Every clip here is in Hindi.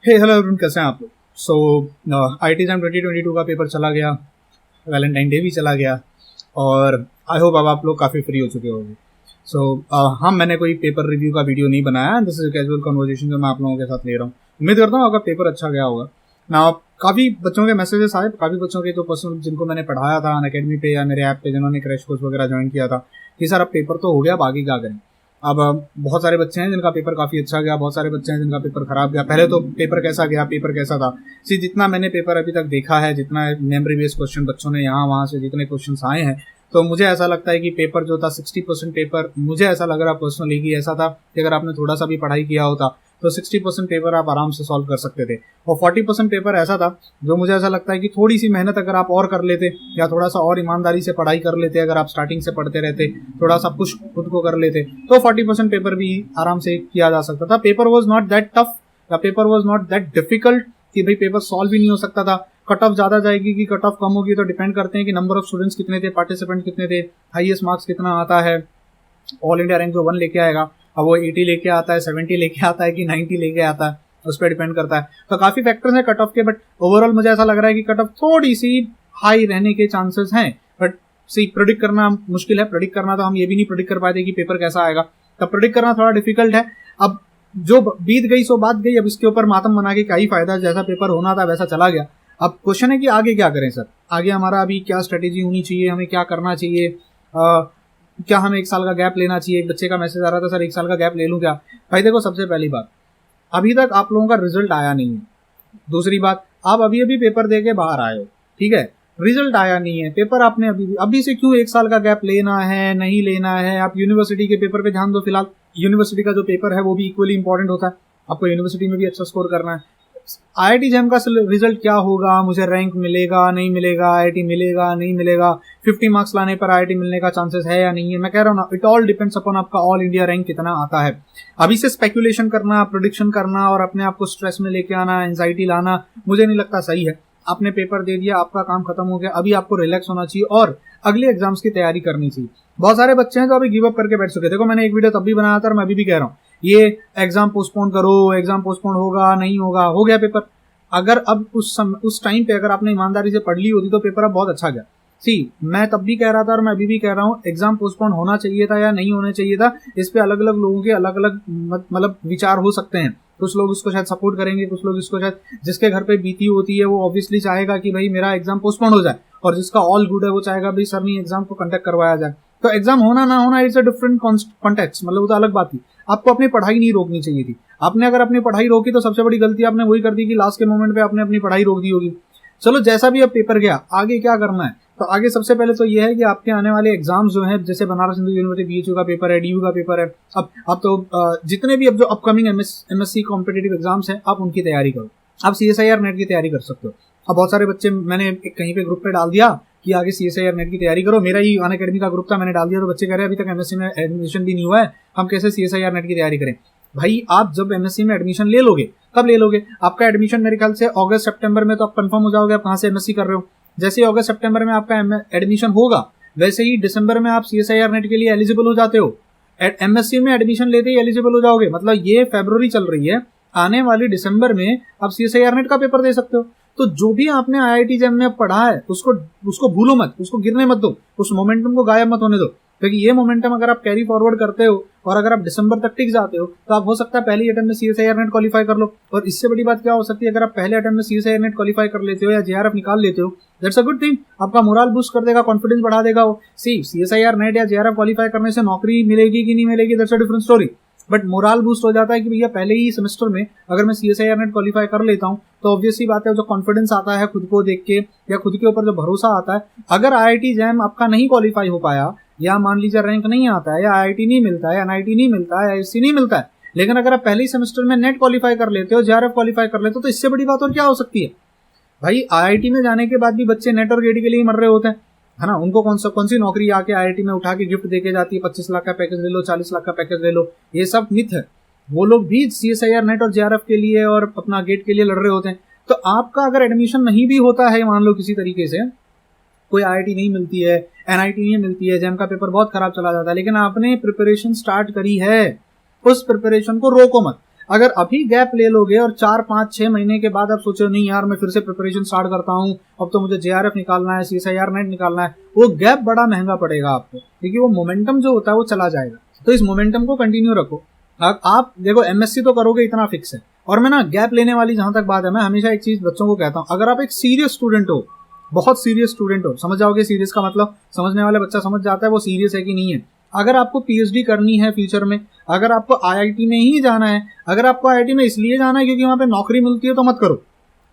हे हेलो एवरीवन, कैसे हैं आप लोग। सो IIT एग्जाम 2022 का पेपर चला गया, वैलेंटाइन डे भी चला गया और आई होप अब आप लोग काफ़ी फ्री हो चुके होंगे। हाँ, मैंने कोई पेपर रिव्यू का वीडियो नहीं बनाया। दिस इज कैजुअल कन्वर्सेशन जो मैं आप लोगों के साथ ले रहा हूँ। उम्मीद करता हूँ आपका पेपर अच्छा गया होगा ना। काफ़ी बच्चों के मैसेजेस आए, काफ़ी बच्चों के तो पर्सनल जिनको मैंने पढ़ाया था अनअकैडमी पे या मेरे ऐप पे, जिन्होंने क्रैश कोर्स वगैरह ज्वाइन किया था कि सर अब पेपर तो हो गया, अब आगे क्या करें। अब बहुत सारे बच्चे हैं जिनका पेपर काफ़ी अच्छा गया, बहुत सारे बच्चे हैं जिनका पेपर खराब गया। पहले तो पेपर कैसा गया, पेपर कैसा था। जितना मैंने पेपर अभी तक देखा है, जितना मेमोरी बेस्ड क्वेश्चन बच्चों ने यहाँ वहाँ से जितने क्वेश्चन आए हैं, तो मुझे ऐसा लगता है कि पेपर जो था 60% पेपर, मुझे ऐसा लग रहा पर्सनली कि ऐसा था कि अगर आपने थोड़ा सा भी पढ़ाई किया होता तो 60% पेपर आप आराम से सॉल्व कर सकते थे। और 40% पेपर ऐसा था जो मुझे ऐसा लगता है कि थोड़ी सी मेहनत अगर आप और कर लेते या थोड़ा सा और ईमानदारी से पढ़ाई कर लेते, अगर आप स्टार्टिंग से पढ़ते रहते, थोड़ा सा पुश खुद को कर लेते, तो 40% पेपर भी आराम से किया जा सकता था। Paper was not that tough या paper was not that difficult कि भाई पेपर सॉल्व ही नहीं हो सकता था। कट ऑफ ज्यादा जाएगी कि कट ऑफ कम होगी तो डिपेंड करते हैं कि नंबर ऑफ स्टूडेंट्स कितने थे, पार्टिसिपेंट कितने थे, हाईएस्ट मार्क्स कितना आता है। ऑल इंडिया रैंक जो 1 लेके आएगा, अब वो 80 लेके आता है, 70 लेके आता है कि 90 लेके आता है, उस पर डिपेंड करता है। तो काफी फैक्टर्स हैं कट ऑफ के, बट ओवरऑल मुझे ऐसा लग रहा है कि कट ऑफ थोड़ी सी हाई रहने के चांसेस हैं। बट सी प्रोडिक्ट करना मुश्किल है। प्रोडिक्ट करना तो हम ये भी नहीं प्रोडिक्ट कर पाते कि पेपर कैसा आएगा, तब प्रोडिक्ट करना थोड़ा डिफिकल्ट है। अब जो बीत गई सो बात गई, अब इसके ऊपर मातम बना के क्या ही फायदा। जैसा पेपर होना था वैसा चला गया। अब क्वेश्चन है कि आगे क्या करें सर, आगे हमारा अभी क्या स्ट्रेटेजी होनी चाहिए, हमें क्या करना चाहिए। क्या हमें 1 साल का गैप लेना चाहिए। एक बच्चे का मैसेज आ रहा था, सर 1 साल का गैप ले लूं क्या। भाई देखो, सबसे पहली बात, अभी तक आप लोगों का रिजल्ट आया नहीं है। दूसरी बात, आप अभी अभी पेपर दे के बाहर आए हो, ठीक है, रिजल्ट आया नहीं है। पेपर आपने अभी से क्यों 1 साल का गैप लेना है, नहीं लेना है। आप यूनिवर्सिटी के पेपर पे ध्यान दो फिलहाल। यूनिवर्सिटी का जो पेपर है वो भी इक्वली इंपॉर्टेंट होता है, आपको यूनिवर्सिटी में भी अच्छा स्कोर करना है। IIT जैम का रिजल्ट क्या होगा, मुझे रैंक मिलेगा नहीं मिलेगा, IIT मिलेगा नहीं मिलेगा, 50 मार्क्स लाने पर IIT मिलने का चांसेस है या नहीं है, मैं कह रहा हूँ ना, इट ऑल डिपेंड्स अपॉन आपका ऑल इंडिया रैंक कितना आता है। अभी से स्पेकुलेशन करना, प्रोडिक्शन करना और अपने आप को स्ट्रेस में लेके आना, एंजाइटी लाना, मुझे नहीं लगता सही है। आपने पेपर दे दिया, आपका काम खत्म हो गया, अभी आपको रिलैक्स होना चाहिए और अगले एग्जाम्स की तैयारी करनी चाहिए। बहुत सारे बच्चे हैं जो अभी गिव अप करके बैठ चुके। देखो, मैंने एक वीडियो तब भी बनाया था और मैं अभी भी कह रहा हूँ, ये एग्जाम पोस्टपोन करो, एग्जाम पोस्टपोन होगा नहीं होगा, हो गया पेपर। अगर अब उस टाइम पे अगर आपने ईमानदारी से पढ़ ली होती तो पेपर अब बहुत अच्छा गया। मैं तब भी कह रहा था और मैं अभी भी कह रहा हूँ, एग्जाम पोस्टपोन होना चाहिए था या नहीं होना चाहिए था, इस पे अलग अलग लोगों के अलग अलग मतलब विचार हो सकते हैं। कुछ लोग इसको शायद सपोर्ट करेंगे, कुछ लोग इसको शायद, जिसके घर पे बीती होती है वो ऑब्वियसली चाहेगा कि भाई मेरा एग्जाम पोस्टपोन हो जाए, और जिसका ऑल गुड है वो चाहेगा भाई सर नहीं, एग्जाम को कंडक्ट करवाया जाए। तो एग्जाम होना ना होना इट्स अ डिफरेंट कॉन्टेक्स्ट, मतलब वो तो अलग बात थी। आपको अपनी पढ़ाई नहीं रोकनी चाहिए थी। आपने अगर अपनी पढ़ाई रोकी तो सबसे बड़ी गलती आपने वही कर दी कि लास्ट के मोमेंट पे आपने अपनी पढ़ाई रोक दी होगी। चलो, जैसा भी अब पेपर गया, आगे क्या करना है। तो आगे सबसे पहले तो ये है कि आपके आने वाले एग्जाम्स जो हैं, जैसे बनारस हिंदू यूनिवर्सिटी BHU का पेपर है, DU का पेपर है, अब तो जितने भी अब जो अपकमिंग MSc कॉम्पिटेटिव एग्जाम्स हैं, आप उनकी तैयारी करो। आप CSIR नेट की तैयारी कर सकते हो। अब बहुत सारे बच्चे, मैंने कहीं पे ग्रुप पे डाल दिया कि आगे CSIR नेट की तैयारी करो, मेरा ही अनअकैडमी का ग्रुप था, मैंने डाल दिया, तो बच्चे कह रहे हैं अभी तक MSc में एडमिशन भी नहीं हुआ है, हम कैसे CSIR नेट की तैयारी करें। भाई, आप जब MSc में एडमिशन ले लोगे, कब ले लोगे, आपका एडमिशन मेरे ख्याल से अगस्त सितंबर में तो आप कंफर्म हो जाओगे आप कहाँ से MSc कर रहे हो। जैसे ही अगस्त सितंबर में आपका एडमिशन होगा, वैसे ही दिसंबर में आप CSIR नेट के लिए एलिजिबल हो जाते हो। MSc में एडमिशन लेते ही एलिजिबल हो जाओगे, मतलब ये फरवरी चल रही है, आने वाली दिसंबर में आप CSIR नेट का पेपर दे सकते हो। तो जो भी आपने IIT जैम में पढ़ा है उसको भूलो मत, उसको गिरने मत दो, उस मोमेंटम को गायब मत होने दो। क्योंकि ये मोमेंटम अगर आप कैरी फॉरवर्ड करते हो और अगर आप दिसंबर तक टिक जाते हो तो आप हो सकता है पहली अटेम्प्ट में CSIR नेट क्वालिफाई कर लो। और इससे बड़ी बात क्या हो सकती है, अगर आप पहले अटेम्प्ट में CSIR नेट क्वालिफाई कर लेते हो या JRF निकाल लेते हो, दैट्स अ गुड थिंग। आपका मोरल बूस्ट कर देगा, कॉन्फिडेंस बढ़ा देगा वो। CSIR नेट या JRF क्वालिफाई करने से नौकरी मिलेगी कि नहीं मिलेगी, that's a different story, but moral boost हो जाता है कि भैया पहले ही सेमेस्टर में अगर मैं CSIR नेट क्वालिफाई कर लेता हूँ तो ऑब्वियसली बात है, जो कॉन्फिडेंस आता है खुद को देख के या खुद के ऊपर जो भरोसा आता है। अगर IIT जैम आपका नहीं क्वालिफाई हो पाया, या मान लीजिए रैंक नहीं आता है, या IIT नहीं मिलता है, NIT नहीं मिलता है, ISC नहीं मिलता है, लेकिन अगर आप पहले ही सेमेस्टर में नेट क्वालिफाई कर लेते हो, JRF क्वालिफाई कर लेते हो, तो इससे बड़ी बात और क्या हो सकती है। भाई, IIT में जाने के बाद भी बच्चे नेट और गेट के लिए मर रहे होते हैं, है ना। उनको कौन सी नौकरी आके IIT में उठा के गिफ्ट देके जाती है, 25 लाख का पैकेज ले लो, 40 लाख का पैकेज ले लो, ये सब मिथ है। वो लोग भी CSIR नेट और JRF के लिए और अपना गेट के लिए लड़ रहे होते हैं। तो आपका अगर एडमिशन नहीं भी होता है, मान लो किसी तरीके से कोई IIT नहीं मिलती है, NIT नहीं मिलती है, जैम का पेपर बहुत खराब चला जाता है, लेकिन आपने प्रिपरेशन स्टार्ट करी है, उस प्रिपरेशन को रोको मत। अगर अभी गैप ले लोगे और 4-5-6 महीने के बाद आप सोचो नहीं यार मैं फिर से प्रिपरेशन स्टार्ट करता हूँ, अब तो मुझे JRF निकालना है, CSIR नेट निकालना है, वो गैप बड़ा महंगा पड़ेगा आपको, क्योंकि वो मोमेंटम जो होता है वो चला जाएगा। तो इस मोमेंटम को कंटिन्यू रखो। आप देखो MSc तो करोगे, इतना फिक्स है। और मैं ना गैप लेने वाली जहां तक बात है, मैं हमेशा एक चीज बच्चों को कहता हूँ, अगर आप एक सीरियस स्टूडेंट हो, बहुत सीरियस स्टूडेंट हो, समझ जाओगे सीरियस का मतलब, समझने वाला बच्चा समझ जाता है वो सीरियस है कि नहीं है। अगर आपको PhD करनी है फ्यूचर में, अगर आपको IIT में ही जाना है, अगर आपको IIT में इसलिए जाना है क्योंकि वहां पे नौकरी मिलती है, तो मत करो,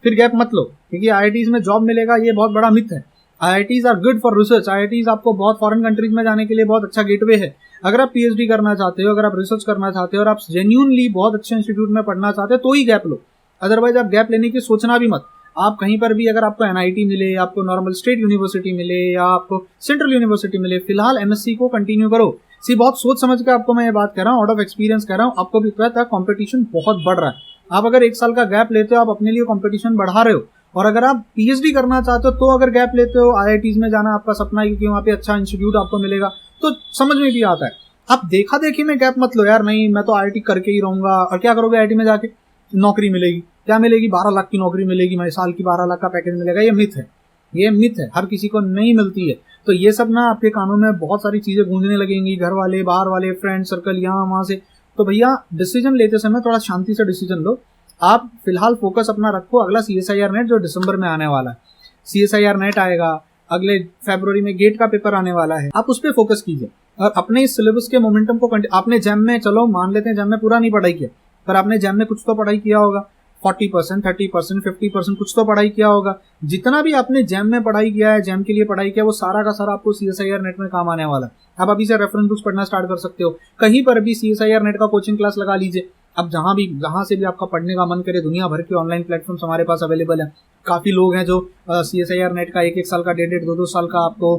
फिर गैप मत लो, क्योंकि IITs में जॉब मिलेगा, ये बहुत बड़ा मिथ है। IITs are good for research, IITs आपको बहुत फॉरेन कंट्रीज में जाने के लिए बहुत अच्छा गेटवे है। अगर आप PhD करना चाहते हो, अगर आप रिसर्च करना चाहते हो और आप जेन्युइनली बहुत अच्छे इंस्टीट्यूट में पढ़ना चाहते हो, तो ही गैप लो, अदरवाइज आप गैप लेने की सोचना भी मत। आप कहीं पर भी, अगर आपको NIT मिले, आपको नॉर्मल स्टेट यूनिवर्सिटी मिले या आपको सेंट्रल यूनिवर्सिटी मिले, फिलहाल MSc को कंटिन्यू करो। बहुत सोच समझ के आपको मैं ये बात कर रहा हूँ, आउट ऑफ एक्सपीरियंस कर रहा हूँ, आपको भी पता है कंपटीशन बहुत बढ़ रहा है। आप अगर 1 साल का गैप लेते हो, आप अपने लिए कंपटीशन बढ़ा रहे हो। और अगर आप PhD करना चाहते हो, तो अगर गैप लेते हो, IITs में जाना आपका सपना है क्योंकि वहां पे अच्छा इंस्टीट्यूट आपको मिलेगा, तो समझ में भी आता है। आप देखा देखी में गैप मत लो यार, नहीं मैं तो IIT करके ही रहूंगा, और क्या करोगे IIT में जाके, नौकरी मिलेगी क्या मिलेगी, 12 लाख की नौकरी मिलेगी, मैं साल की 12 लाख का पैकेज मिलेगा, ये मिथ है, ये मिथ है, हर किसी को नहीं मिलती है। तो ये सब ना आपके कानों में बहुत सारी चीजें गूंजने लगेंगी, घर वाले, बाहर वाले, फ्रेंड सर्कल, यहाँ वहां से। तो भैया डिसीजन लेते समय थोड़ा शांति से डिसीजन लो। आप फिलहाल फोकस अपना रखो अगला CSIR नेट जो दिसंबर में आने वाला है, CSIR नेट आएगा, अगले फरवरी में गेट का पेपर आने वाला है, आप उस पर फोकस कीजिए और अपने इस सिलेबस के मोमेंटम को आपने जैम में, चलो मान लेते हैं जैम में पूरा नहीं पढ़ाई किया, पर आपने जैम में कुछ तो पढ़ाई किया होगा, 40%, 30%, 50% कुछ तो पढ़ाई किया होगा। जितना भी आपने जैम में पढ़ाई किया है, जैम के लिए पढ़ाई किया, वो सारा का सारा आपको CSIR नेट में काम आने वाला है। आप अभी से रेफरेंस बुक्स पढ़ना स्टार्ट कर सकते हो, कहीं पर भी CSIR नेट का कोचिंग क्लास लगा लीजिए। अब जहां से भी आपका पढ़ने का मन करे, दुनिया भर के ऑनलाइन प्लेटफॉर्म्स हमारे पास अवेलेबल है। काफी लोग हैं जो CSIR नेट का 1-1 साल का, 1.5, 2-2 साल का आपको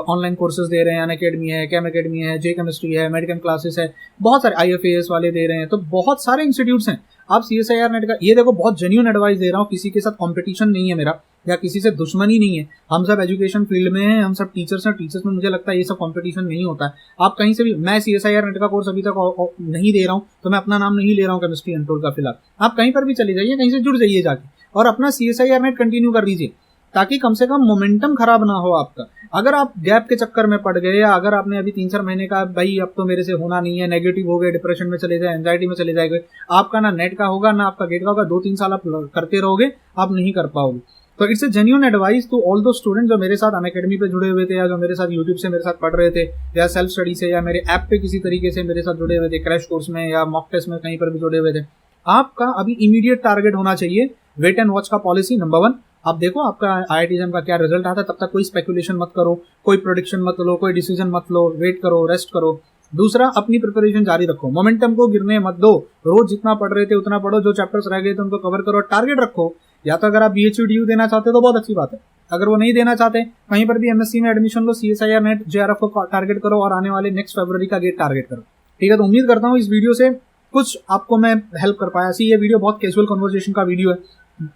ऑनलाइन कोर्सेज दे रहे हैं। अनअकैडमी है, कैम अकेडमी है, जे केमिस्ट्री है, मेडिकल क्लासेस है, बहुत सारे IFAS वाले दे रहे हैं, तो बहुत सारे इंस्टीट्यूट्स हैं। आप CSIR नेट का, ये देखो बहुत जेन्युइन एडवाइस दे रहा हूँ, किसी के साथ कंपटीशन नहीं है मेरा, या किसी से दुश्मनी नहीं है। हम सब एजुकेशन फील्ड में हैं, हम सब टीचर्स हैं, टीचर्स में मुझे लगता है ये सब कंपटीशन नहीं होता है। आप कहीं से भी, मैं CSIR नेट का कोर्स अभी तक नहीं दे रहा हूँ, तो मैं अपना नाम नहीं ले रहा हूँ केमिस्ट्री अनटोल्ड का फिलहाल। आप कहीं पर भी चले जाइए, कहीं से जुड़ जाइए जाके, और अपना CSIR नेट कंटिन्यू कर दीजिए, ताकि कम से कम मोमेंटम खराब ना हो आपका। अगर आप गैप के चक्कर में पड़ गए, या अगर आपने अभी 3-4 महीने का, भाई अब तो मेरे से होना नहीं है, नेगेटिव हो गए, डिप्रेशन में चले जाए, एंजाइटी में चले जाएंगे, आपका ना नेट का होगा ना आपका गेट का होगा, 2-3 साल आप करते रहोगे, आप नहीं कर पाओगे। तो it's a genuine advice to all दो स्टूडेंट जो मेरे साथ अनअकैडमी पे जुड़े हुए थे, या जो मेरे साथ यूट्यूब से मेरे साथ पढ़ रहे थे, या सेल्फ स्टडी से, या मेरे ऐप पे किसी तरीके से मेरे साथ जुड़े हुए थे, क्रैश कोर्स में या मॉक टेस्ट में कहीं पर भी जुड़े हुए थे। आपका अभी इमीडिएट टारगेट होना चाहिए वेट एंड वॉच का पॉलिसी नंबर 1। आप देखो आपका IIT जैम का क्या रिजल्ट आता है, तब तक कोई स्पेकुलेशन मत करो, कोई प्रोडिक्शन मत लो, कोई डिसीजन मत लो, वेट करो, रेस्ट करो। दूसरा, अपनी प्रिपरेशन जारी रखो, मोमेंटम को गिरने मत दो, रोज जितना पढ़ रहे थे उतना पढ़ो, जो चैप्टर्स रह गए थे उनको कवर करो, टारगेट रखो। या तो अगर आप BHU देना चाहते हो तो बहुत अच्छी बात है, अगर वो नहीं देना चाहते, कहीं पर भी MSc में एडमिशन लो, CSIR नेट JRF को टारगेट करो, और आने वाले नेक्स्ट फरवरी का गेट टारगेट करो। ठीक है, तो उम्मीद करता हूँ इस वीडियो से कुछ आपको मैं हेल्प कर पाया। ये वीडियो बहुत कैजुअल कन्वर्सेशन का वीडियो है।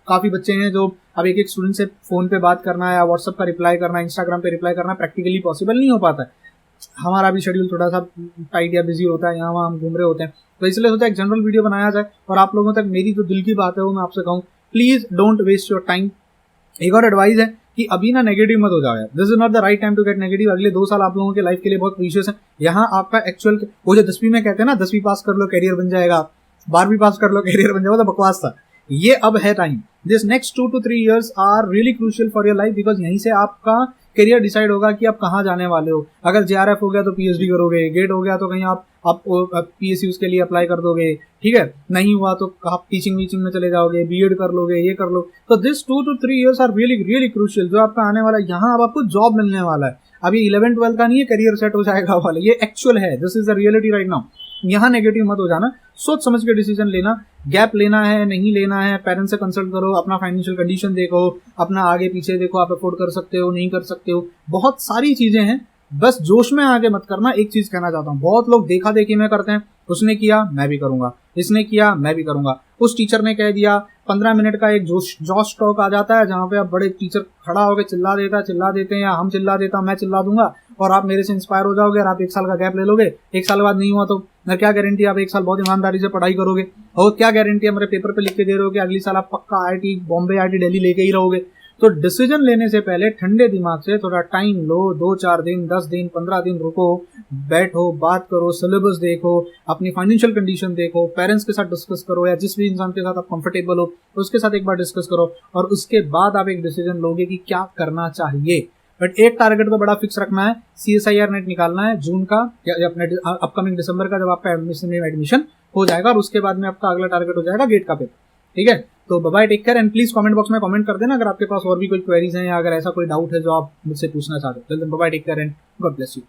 काफी बच्चे हैं जो अब एक स्टूडेंट से फोन पे बात करना है, या व्हाट्सएप का रिप्लाई करना है, इंस्टाग्राम पे रिप्लाई करना प्रैक्टिकली पॉसिबल नहीं हो पाता है। हमारा भी शेड्यूल थोड़ा सा टाइट या बिजी होता है, यहाँ वहाँ हम घूम रहे होते हैं, तो इसलिए सोचा एक जनरल वीडियो बनाया जाए और आप लोगों तक मेरी जो दिल की बात है वो मैं आपसे कहूँ, please don't waste your time. एक और एडवाइस है कि अभी ना नेगेटिव मत हो जाओ यार, this is not the right time to get negative. अगले 2 साल आप लोगों के लाइफ के लिए बहुत प्रीशियस है। यहाँ आपका एक्चुअल, वो जो 10वीं में कहते हैं ना 10वीं पास कर लो कैरियर बन जाएगा, 12वीं पास कर लो कैरियर बन जाएगा, तो बकवास था। ये अब है time. This next 2 to 3 years are really crucial for your life, because यहीं से आपका करियर डिसाइड होगा कि आप कहाँ जाने वाले हो। अगर JRF हो गया तो PhD करोगे, गेट हो गया तो कहीं आप PSUs के लिए अप्लाई कर दोगे, ठीक है, नहीं हुआ तो आप टीचिंग वीचिंग में चले जाओगे, BEd कर लोगे, ये कर लो। तो this 2 to 3 years are really really crucial, जो आपका आने वाला है, यहाँ अब आपको जॉब मिलने वाला है। अभी 11th-12th का नहीं है करियर सेट हो जाएगा वाला, ये एक्चुअल है, this is the reality right now. यहाँ नेगेटिव मत हो जाना, सोच समझ के डिसीजन लेना, गैप लेना है नहीं लेना है, पेरेंट्स से कंसल्ट करो, अपना फाइनेंशियल कंडीशन देखो, अपना आगे पीछे देखो, आप अफोर्ड कर सकते हो नहीं कर सकते हो, बहुत सारी चीजें हैं, बस जोश में आगे मत करना। एक चीज कहना चाहता हूँ, बहुत लोग देखा देखी में करते हैं, उसने किया मैं भी करूंगा, इसने किया मैं भी करूंगा, उस टीचर ने कह दिया 15 मिनट का एक जॉश टॉक आ जाता है जहाँ पे आप बड़े टीचर खड़ा होकर चिल्ला देते हैं, या हम चिल्ला देता हूँ, मैं चिल्ला दूंगा और आप मेरे से इंस्पायर हो जाओगे और आप 1 साल का गैप ले लोगे। 1 साल बाद नहीं हुआ तो क्या गारंटी आप 1 साल बहुत ईमानदारी से पढ़ाई करोगे, और क्या गारंटी है मेरे पेपर पे लिख के दे रहे हो कि अगली साल आप पक्का IIT बॉम्बे, IIT दिल्ली लेके ही रहोगे। तो डिसीजन लेने से पहले ठंडे दिमाग से थोड़ा टाइम लो, 2-4 दिन, 10 दिन, 15 दिन रुको, बैठो, बात करो, सिलेबस देखो, अपनी फाइनेंशियल कंडीशन देखो, पेरेंट्स के साथ डिस्कस करो, या जिस भी इंसान के साथ आप कंफर्टेबल हो उसके साथ एक बार डिस्कस करो, और उसके बाद आप एक डिसीजन लोगे कि क्या करना चाहिए। बट एक टारगेट तो बड़ा फिक्स रखना है, CSIR नेट निकालना है जून का या अपने अपकमिंग दिसंबर का, जब आपका एडमिशन हो जाएगा, और उसके बाद में आपका अगला टारगेट हो जाएगा गेट का पेपर। ठीक है, तो bye, take care, and please comment box में कमेंट कर देना अगर आपके पास और भी कोई क्वेरीज हैं या अगर ऐसा कोई डाउट है जो आप मुझसे पूछना चाहते हो। Bye, take care and God bless you.